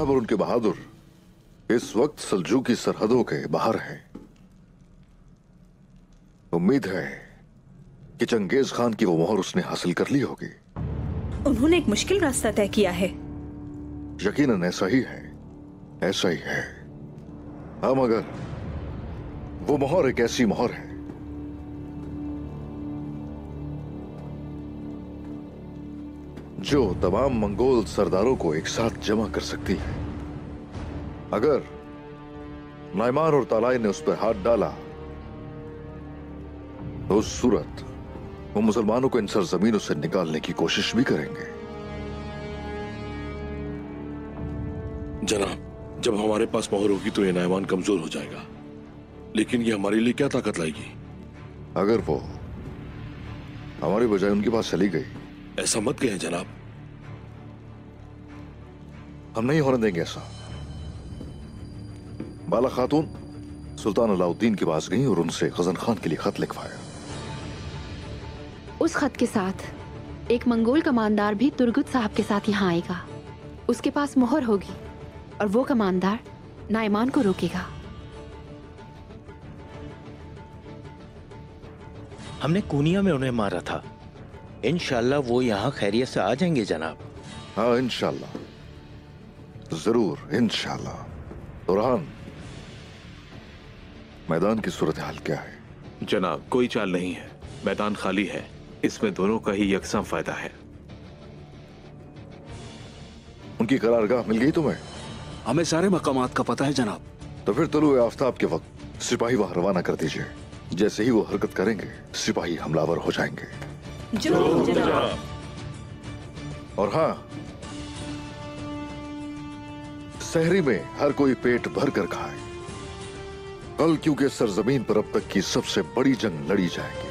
साहब और उनके बहादुर इस वक्त सल्जूकी सरहदों के बाहर हैं। उम्मीद है कि चंगेज खान की वो मोहर उसने हासिल कर ली होगी। उन्होंने एक मुश्किल रास्ता तय किया है। यकीनन ऐसा ही है, ऐसा ही है। हाँ, मगर वो मोहर एक ऐसी मोहर है जो तमाम मंगोल सरदारों को एक साथ जमा कर सकती है। अगर नाइमान और तालाई ने उस पर हाथ डाला तो उस सूरत वो मुसलमानों को इन सरजमीनों से निकालने की कोशिश भी करेंगे। जनाब, जब हमारे पास मोहर होगी तो ये नाइमान कमजोर हो जाएगा, लेकिन ये हमारे लिए क्या ताकत लाएगी? अगर वो हमारी बजाय उनके पास चली गई। ऐसा मत कहें जनाब। हम नहीं होने देंगे ऐसा। बाला खातून सुल्तान अलाउद्दीन के पास गई और उनसे गजन खान के लिए खत लिखवाया। उस खत के साथ एक मंगोल कमांडर भी तुर्गुत साहब के साथ यहाँ आएगा। उसके पास मोहर होगी और वो कमांडर नाइमान को रोकेगा। हमने कूनिया में उन्हें मारा था। इंशाल्लाह वो यहाँ खैरियत से आ जाएंगे जनाब। हाँ, इंशाल्लाह, जरूर इंशाल्लाह। दुरहान, मैदान की सूरत हाल क्या है? जनाब, कोई चाल नहीं है। मैदान खाली है। इसमें दोनों का ही यकसां फायदा है। उनकी करारगाह मिल गई तुम्हें? हमें सारे मकामात का पता है जनाब। तो फिर तुलुए आफ्ताब के वक्त सिपाही वहां रवाना कर दीजिए। जैसे ही वो हरकत करेंगे सिपाही हमलावर हो जाएंगे। और हाँ, सहरी में हर कोई पेट भर कर खाए। कल क्योंकि सरजमीन पर अब तक की सबसे बड़ी जंग लड़ी जाएगी।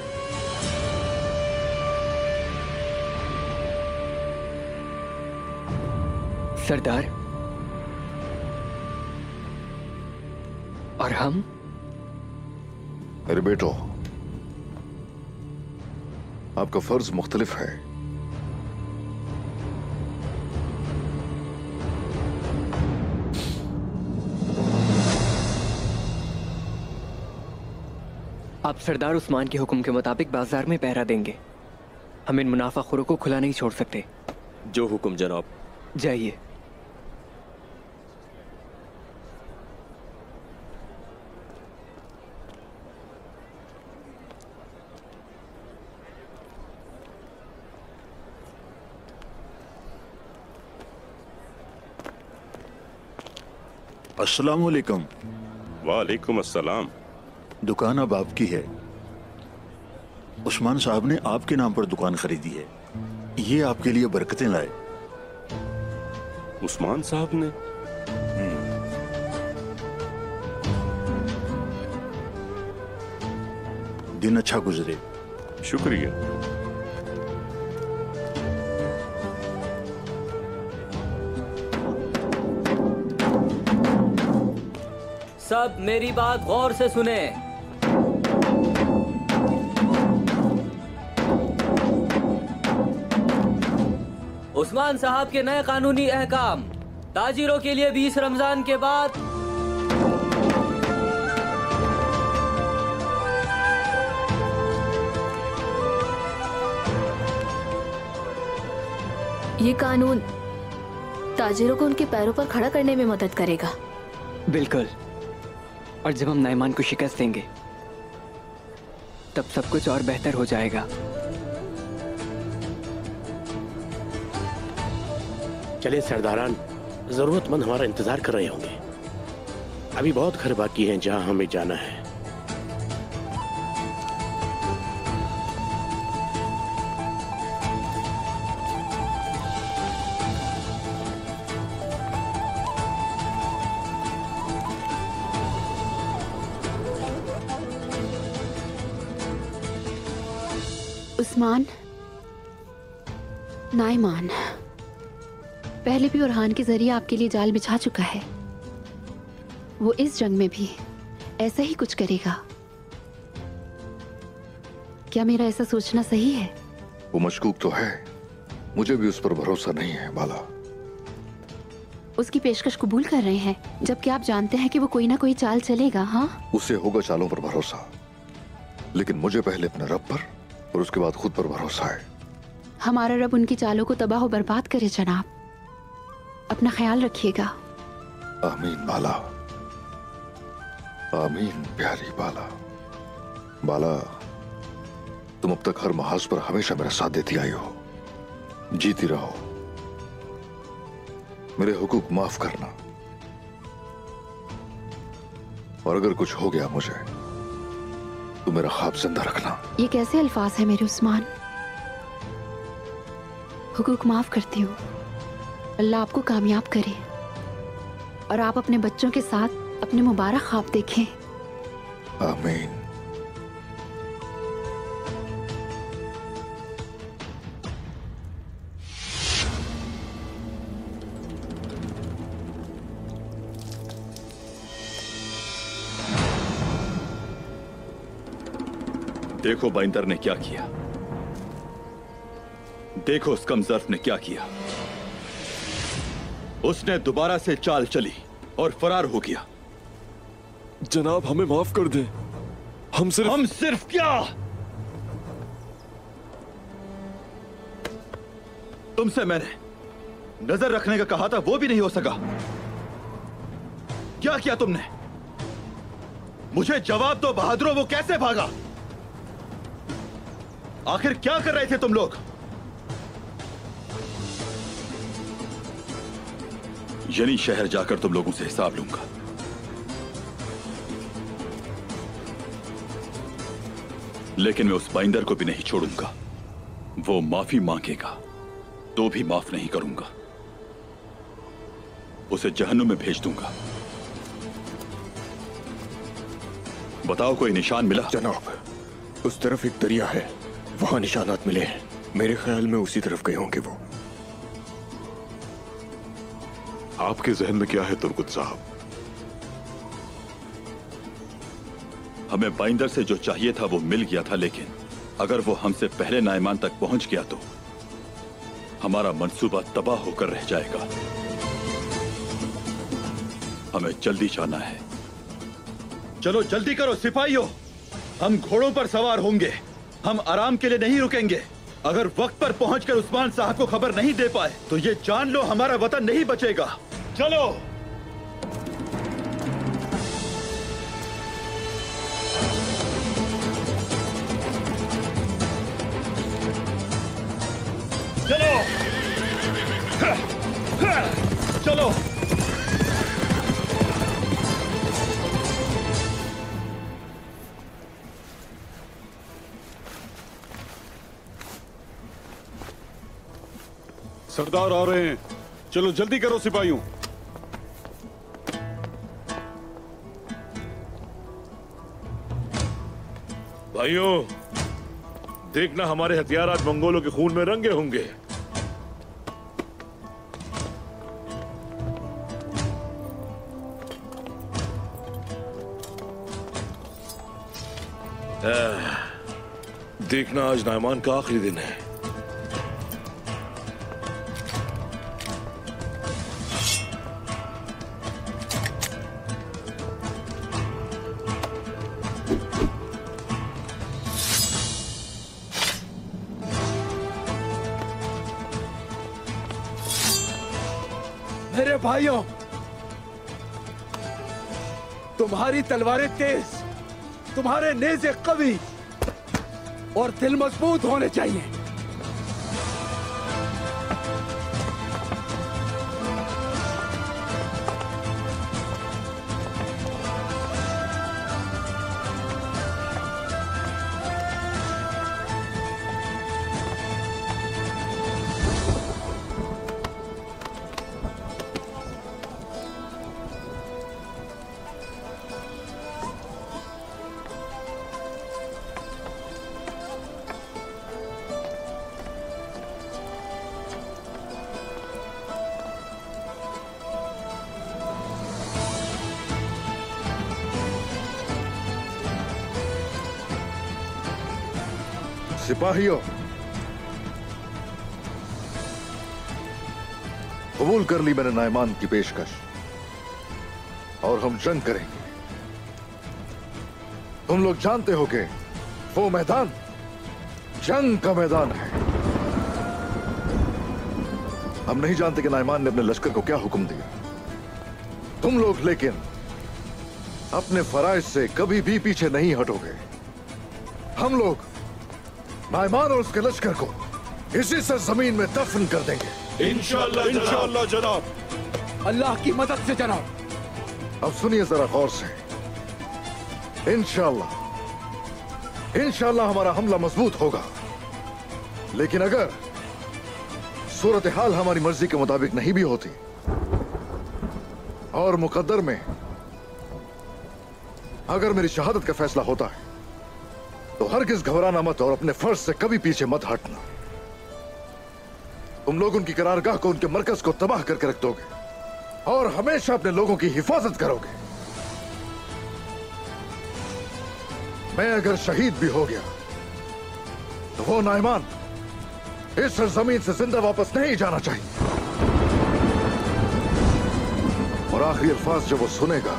सरदार, और हम? मेरे बेटो, आपका फर्ज मुख्तलिफ है। आप सरदार उस्मान के हुक्म के मुताबिक बाजार में पहरा देंगे। हम इन मुनाफाखोरों को खुला नहीं छोड़ सकते। जो हुक्म जनाब। जाइए। अस्सलाम वालेकुम। वालेकुम अस्सलाम। दुकान अब आपकी है। उस्मान साहब ने आपके नाम पर दुकान खरीदी है। ये आपके लिए बरकतें लाए। उस्मान साहब ने? दिन अच्छा गुजरे। शुक्रिया। सब मेरी बात गौर से सुने। उस्मान साहब के नए कानूनी अहकाम ताजिरों के लिए 20 रमजान के बाद ये कानून ताजिरों को उनके पैरों पर खड़ा करने में मदद करेगा। बिल्कुल। और जब हम नाइमान को शिकस्त देंगे तब सब कुछ और बेहतर हो जाएगा। चले सरदारान, जरूरतमंद हमारा इंतजार कर रहे होंगे। अभी बहुत घर बाकी हैं जहां हमें जाना है। उस्मान, नाइमान पहले भी उरहान के जरिए आपके लिए जाल बिछा चुका है। वो इस जंग में भी ऐसा ही कुछ करेगा। क्या मेरा ऐसा सोचना सही है? वो मशकूक तो है, मुझे भी उस पर भरोसा नहीं है बाला। उसकी पेशकश कबूल कर रहे हैं, जबकि आप जानते हैं कि वो कोई ना कोई चाल चलेगा। हाँ, उसे होगा चालों पर भरोसा, लेकिन मुझे पहले अपने रब पर और उसके बाद खुद पर भरोसा है। हमारा रब उनकी चालों को तबाह और बर्बाद करे जनाब। अपना ख्याल रखिएगा। आमीन बाला, आमीन प्यारी बाला। बाला, तुम अब तक हर महाज पर हमेशा मेरा साथ देती आई हो। जीती रहो। मेरे हुकूक माफ करना, और अगर कुछ हो गया मुझे तो मेरा ख्वाब जिंदा रखना। ये कैसे अल्फाज है मेरे उस्मान? हुकूक माफ करती हूँ। अल्लाह आपको कामयाब करे और आप अपने बच्चों के साथ अपने मुबारक ख्वाब देखें। आमीन। देखो बाइंदर ने क्या किया, देखो उस कमजर्फ ने क्या किया। उसने दोबारा से चाल चली और फरार हो गया। जनाब हमें माफ कर दें। हम सिर्फ क्या? तुमसे मैंने नजर रखने का कहा था, वो भी नहीं हो सका। क्या किया तुमने? मुझे जवाब दो बहादुरों, वो कैसे भागा? आखिर क्या कर रहे थे तुम लोग? यनी शहर जाकर तुम लोगों से हिसाब लूंगा। लेकिन मैं उस बाइंदर को भी नहीं छोड़ूंगा। वो माफी मांगेगा तो भी माफ नहीं करूंगा। उसे जहन्नुम में भेज दूंगा। बताओ कोई निशान मिला? जनाब, उस तरफ एक दरिया है, वहां निशानात मिले हैं। मेरे ख्याल में उसी तरफ गए होंगे वो। आपके जहन में क्या है तुर्गुत साहब? हमें बाइंदर से जो चाहिए था वो मिल गया था, लेकिन अगर वो हमसे पहले नाइमान तक पहुंच गया तो हमारा मंसूबा तबाह होकर रह जाएगा। हमें जल्दी जाना है। चलो जल्दी करो सिपाहियों, हम घोड़ों पर सवार होंगे। हम आराम के लिए नहीं रुकेंगे। अगर वक्त पर पहुंचकर उस्मान साहब को खबर नहीं दे पाए तो ये जान लो हमारा वतन नहीं बचेगा। चलो। चलो चलो। सरदार आ रहे हैं, चलो जल्दी करो सिपाहियों। भाइयों, देखना हमारे हथियार आज मंगोलों के खून में रंगे होंगे। देखना आज नाइमान का आखिरी दिन है। मेरे भाइयों, तुम्हारी तलवारें तेज, तुम्हारे नेज़े कवी और दिल मजबूत होने चाहिए। सिपाहियों, कबूल कर ली मैंने नाइमान की पेशकश और हम जंग करेंगे। तुम लोग जानते हो कि वो मैदान जंग का मैदान है। हम नहीं जानते कि नाइमान ने अपने लश्कर को क्या हुक्म दिया। तुम लोग लेकिन अपने फराइज से कभी भी पीछे नहीं हटोगे। हम लोग नाइमान और उसके लश्कर को इसी से जमीन में दफन कर देंगे। इंशाअल्लाह जनाब। अल्लाह की मदद से जनाब। अब सुनिए जरा गौर से। इंशाअल्लाह हमारा हमला मजबूत होगा, लेकिन अगर सूरत हाल हमारी मर्जी के मुताबिक नहीं भी होती और मुकद्दर में अगर मेरी शहादत का फैसला होता है तो हरगिज घबराना मत और अपने फर्ज से कभी पीछे मत हटना। तुम लोग उनकी करारगाह को, उनके मरकज को तबाह करके रख दोगे और हमेशा अपने लोगों की हिफाजत करोगे। मैं अगर शहीद भी हो गया तो वो नाइमान इस सरजमीन से जिंदा वापस नहीं जाना चाहिए। और आखिरी अल्फाज जब वो सुनेगा,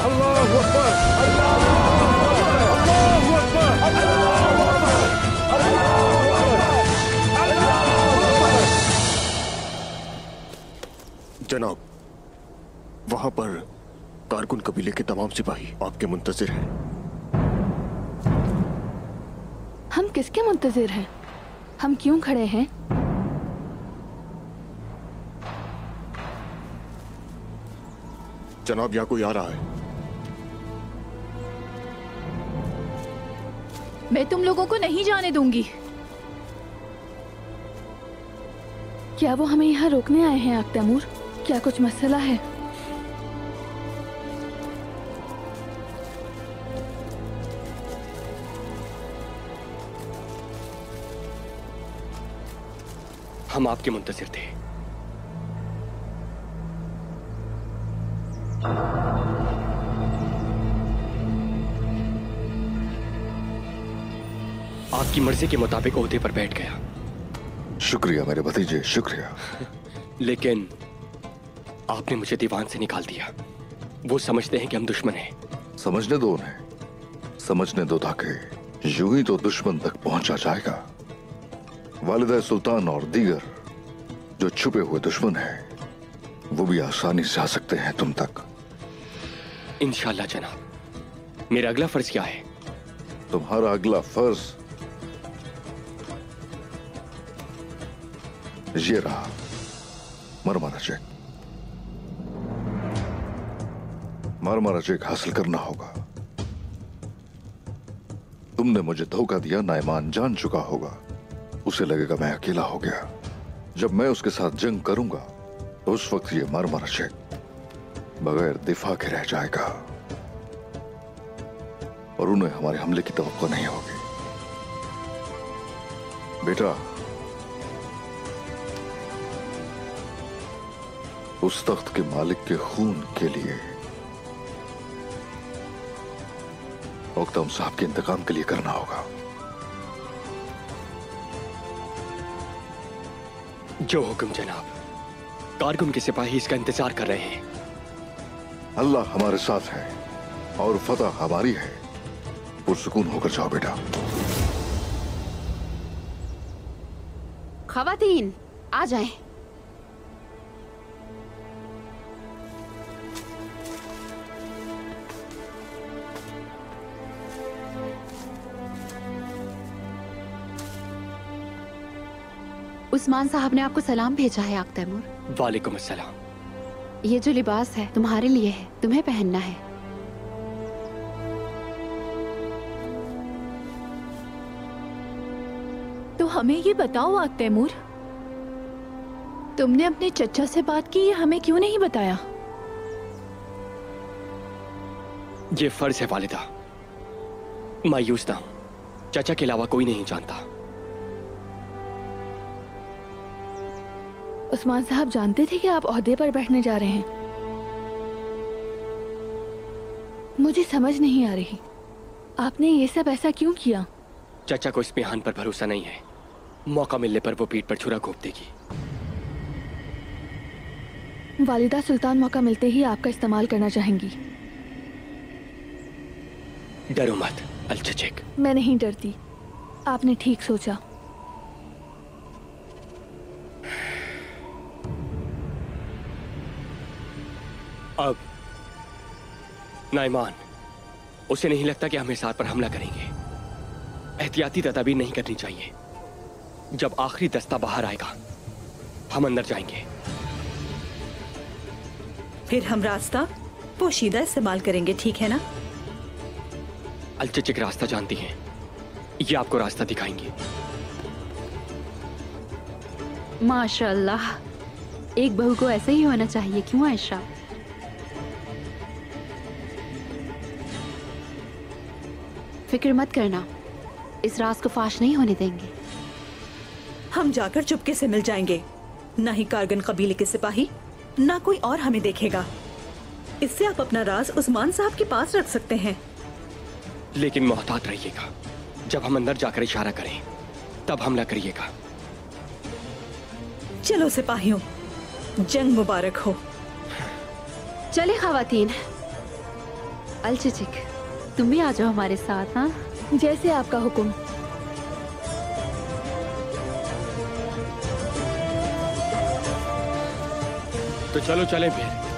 अल्लाहु अकबर, अल्लाहु अकबर, अल्लाहु अकबर, अल्लाहु अकबर, अल्लाहु अकबर। जनाब, वहां पर कारकुन कबीले के तमाम सिपाही आपके मुंतजिर हैं। हम किसके मुंतजिर हैं? हम क्यों खड़े हैं? जनाब, यहाँ कोई आ रहा है। मैं तुम लोगों को नहीं जाने दूंगी। क्या वो हमें यहाँ रोकने आए हैं आक तैमूर? क्या कुछ मसला है? हम आपके मुंतजिर थे। आपकी मर्जी के मुताबिक ओहदे पर बैठ गया। शुक्रिया मेरे भतीजे, शुक्रिया। लेकिन आपने मुझे दीवान से निकाल दिया। वो समझते हैं कि हम दुश्मन हैं। समझने दो उन्हें, समझने दो, ताकि यूं ही तो दुश्मन तक पहुंचा जाएगा। वालिदा सुल्तान और दीगर जो छुपे हुए दुश्मन हैं वो भी आसानी से आ सकते हैं तुम तक। इंशाअल्लाह जनाब। मेरा अगला फर्ज क्या है? तुम्हारा अगला फर्ज ये रहा, मरमरा चेक। मरमरा चेक हासिल करना होगा। तुमने मुझे धोखा दिया, नाइमान जान चुका होगा, उसे लगेगा मैं अकेला हो गया। जब मैं उसके साथ जंग करूंगा तो उस वक्त ये मरमरा चेक बगैर दिफा के रह जाएगा और उन्हें हमारे हमले की तवक्को नहीं होगी। बेटा, उस तख्त के मालिक के खून के लिए मुक़द्दम साहब के इंतकाम के लिए करना होगा। जो हुक्म जनाब। कारकुन के सिपाही इसका इंतजार कर रहे हैं। अल्लाह हमारे साथ है और फतह हमारी है। पुरसुकून होकर जाओ बेटा। खवातीन आ जाएं। उस्मान साहब ने आपको सलाम भेजा है आक तैमूर। वालेकुम अस्सलाम। ये जो लिबास है तुम्हारे लिए है, तुम्हें पहनना है। तो हमें ये बताओ आक तैमूर, तुमने अपने चचा से बात की, ये हमें क्यों नहीं बताया? ये फर्ज है वालिदा। मायूस ना हूं, चाचा के अलावा कोई नहीं जानता। उस्मान साहब जानते थे कि आप ओहदे पर बैठने जा रहे हैं? मुझे समझ नहीं आ रही, आपने ये सब ऐसा क्यों किया? चाचा को इस बिहान पर भरोसा नहीं है। मौका मिलने पर वो पीठ पर छुरा घोंप देगी। वालिदा सुल्तान मौका मिलते ही आपका इस्तेमाल करना चाहेंगी। डरो मत अल-चचिक। मैं नहीं डरती, आपने ठीक सोचा। अब नाइमान, उसे नहीं लगता कि हम इसार पर हमला करेंगे। एहतियाती तदाबीर नहीं करनी चाहिए। जब आखिरी दस्ता बाहर आएगा हम अंदर जाएंगे। फिर हम रास्ता पोशीदा इस्तेमाल करेंगे, ठीक है ना? अल-चचिक रास्ता जानती हैं, ये आपको रास्ता दिखाएंगे। माशाअल्लाह, एक बहू को ऐसे ही होना चाहिए, क्यों आयशा? फिक्र मत करना, इस राज को फाश नहीं होने देंगे। हम जाकर चुपके से मिल जाएंगे। ना ही कारगन कबीले के सिपाही, ना कोई और हमें देखेगा। इससे आप अपना राज उस्मान साहब के पास रख सकते हैं। लेकिन मोहतात रहिएगा। जब हम अंदर जाकर इशारा करें तब हमला करिएगा। चलो सिपाहियों, जंग मुबारक हो। चले खवातीन। अल-चचिक, तुम भी आ जाओ हमारे साथ। हाँ, जैसे आपका हुक्म। तो चलो चलें फिर।